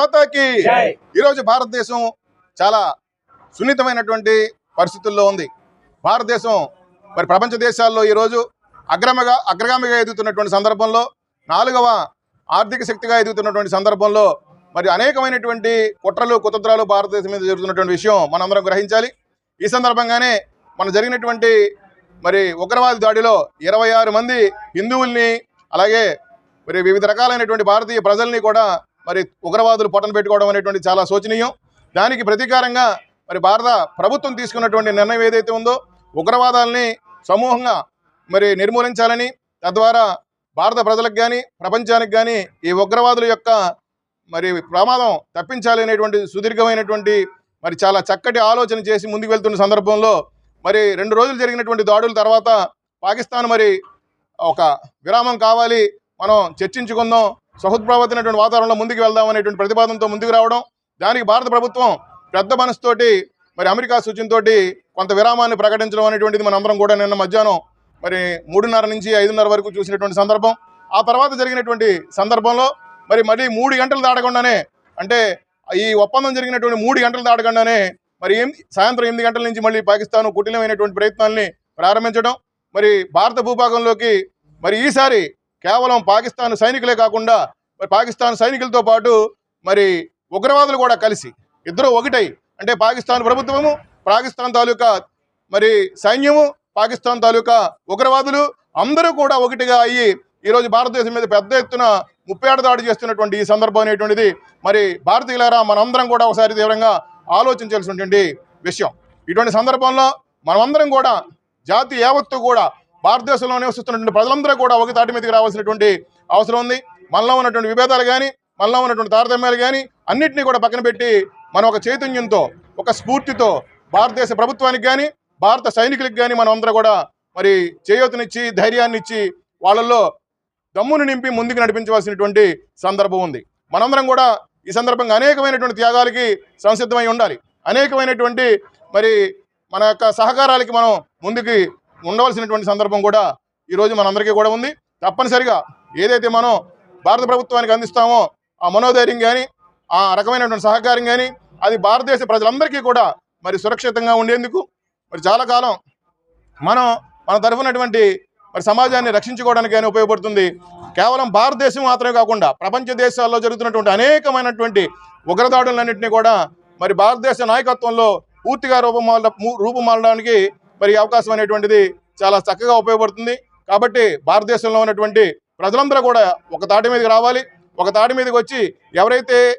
మాతాకి ఈరోజు భారతదేశం చాలా సున్నితమైనటువంటి పరిస్థితుల్లో ఉంది. భారతదేశం మరి ప్రపంచ దేశాల్లో ఈరోజు అగ్రగామిగా ఎదుగుతున్నటువంటి సందర్భంలో, 4వ ఆర్థిక శక్తిగా ఎదుగుతున్నటువంటి సందర్భంలో మరి అనేకమైనటువంటి కుట్రలు కుతంత్రాలు భారతదేశం మీద జరుగుతున్నటువంటి విషయం మనందరం గ్రహించాలి. ఈ సందర్భంగానే మన జరిగినటువంటి మరి ఉగ్రవాది దాడిలో 26 మంది హిందువుల్ని, అలాగే మరి వివిధ రకాలైనటువంటి భారతీయ ప్రజల్ని కూడా మరి ఉగ్రవాదులు పొట్టన పెట్టుకోవడం అనేటువంటి చాలా శోచనీయం. దానికి ప్రతీకారంగా మరి భారత ప్రభుత్వం తీసుకున్నటువంటి నిర్ణయం ఏదైతే ఉందో, ఉగ్రవాదాలని సమూహంగా మరి నిర్మూలించాలని, తద్వారా భారత ప్రజలకు కానీ ప్రపంచానికి కానీ ఈ ఉగ్రవాదుల యొక్క మరి ప్రమాదం తప్పించాలి అనేటువంటి సుదీర్ఘమైనటువంటి మరి చాలా చక్కటి ఆలోచన చేసి ముందుకు వెళ్తున్న సందర్భంలో మరి 2 రోజులు జరిగినటువంటి దాడుల తర్వాత పాకిస్తాన్ మరి ఒక విరామం కావాలి, మనం చర్చించుకుందాం, సహృద్భావమైనటువంటి వాతావరణంలో ముందుకు వెళ్దాం అనేటువంటి ప్రతిపాదనతో ముందుకు రావడం, దానికి భారత ప్రభుత్వం పెద్ద మనసుతోటి మరి అమెరికా సూచనతోటి కొంత విరామాన్ని ప్రకటించడం అనేటువంటిది మనందరం కూడా నిన్న మధ్యాహ్నం మరి 3:30 నుంచి 5:30 వరకు చూసినటువంటి సందర్భం. ఆ తర్వాత జరిగినటువంటి సందర్భంలో మరి 3 గంటలు దాటకుండానే, అంటే ఈ ఒప్పందం జరిగినటువంటి 3 గంటలు దాటకుండానే మరి సాయంత్రం 8 గంటల నుంచి మళ్ళీ పాకిస్తాన్ కుటిలమైనటువంటి ప్రయత్నాల్ని ప్రారంభించడం, మరి భారత భూభాగంలోకి మరి ఈసారి కేవలం పాకిస్తాన్ సైనికులే కాకుండా మరి పాకిస్తాన్ సైనికులతో పాటు మరి ఉగ్రవాదులు కూడా కలిసి ఇద్దరు ఒకటై, అంటే పాకిస్తాన్ ప్రభుత్వము, పాకిస్తాన్ తాలూకా మరి సైన్యము, పాకిస్తాన్ తాలూకా ఉగ్రవాదులు అందరూ కూడా ఒకటిగా అయ్యి ఈరోజు భారతదేశం మీద పెద్ద ఎత్తున ముప్పేట దాడి చేస్తున్నటువంటి ఈ సందర్భం అనేటువంటిది మరి భారతీయులారా మనందరం కూడా ఒకసారి తీవ్రంగా ఆలోచించాల్సినటువంటి విషయం. ఇటువంటి సందర్భంలో మనమందరం కూడా జాతి యావత్తు కూడా భారతదేశంలో నివసిస్తున్నటువంటి ప్రజలందరూ కూడా ఒక తాటి మీదకి రావాల్సినటువంటి అవసరం ఉంది. మనలో ఉన్నటువంటి విభేదాలు కానీ, మనలో ఉన్నటువంటి తారతమ్యాలు కానీ అన్నింటినీ కూడా పక్కన పెట్టి మనం ఒక చైతన్యంతో, ఒక స్ఫూర్తితో భారతదేశ ప్రభుత్వానికి కానీ భారత సైనికులకు కానీ మనం అందరూ కూడా మరి చేయూతనిచ్చి ధైర్యాన్ని ఇచ్చి వాళ్ళల్లో దమ్మును నింపి ముందుకు నడిపించవలసినటువంటి సందర్భం ఉంది. మనందరం కూడా ఈ సందర్భంగా అనేకమైనటువంటి త్యాగాలకి సంసిద్ధమై ఉండాలి. అనేకమైనటువంటి మరి మన యొక్క సహకారాలకి మనం ముందుకు ఉండవలసినటువంటి సందర్భం కూడా ఈరోజు మనందరికీ కూడా ఉంది. తప్పనిసరిగా ఏదైతే మనం భారత ప్రభుత్వానికి అందిస్తామో ఆ మనోధైర్యం కానీ, ఆ రకమైనటువంటి సహకారం కానీ అది భారతదేశ ప్రజలందరికీ కూడా మరి సురక్షితంగా ఉండేందుకు మరి చాలా కాలం మన తరఫునటువంటి మరి సమాజాన్ని రక్షించుకోవడానికి కానీ ఉపయోగపడుతుంది. కేవలం భారతదేశం మాత్రమే కాకుండా ప్రపంచ దేశాల్లో జరుగుతున్నటువంటి అనేకమైనటువంటి ఉగ్రదాడులన్నింటినీ కూడా మరి భారతదేశ నాయకత్వంలో పూర్తిగా రూపుమాలడానికి మరి అవకాశం అనేటువంటిది చాలా చక్కగా ఉపయోగపడుతుంది. కాబట్టి భారతదేశంలో ఉన్నటువంటి ప్రజలందరూ కూడా ఒక తాటి మీదకి రావాలి. ఒక తాటి మీదకి వచ్చి ఎవరైతే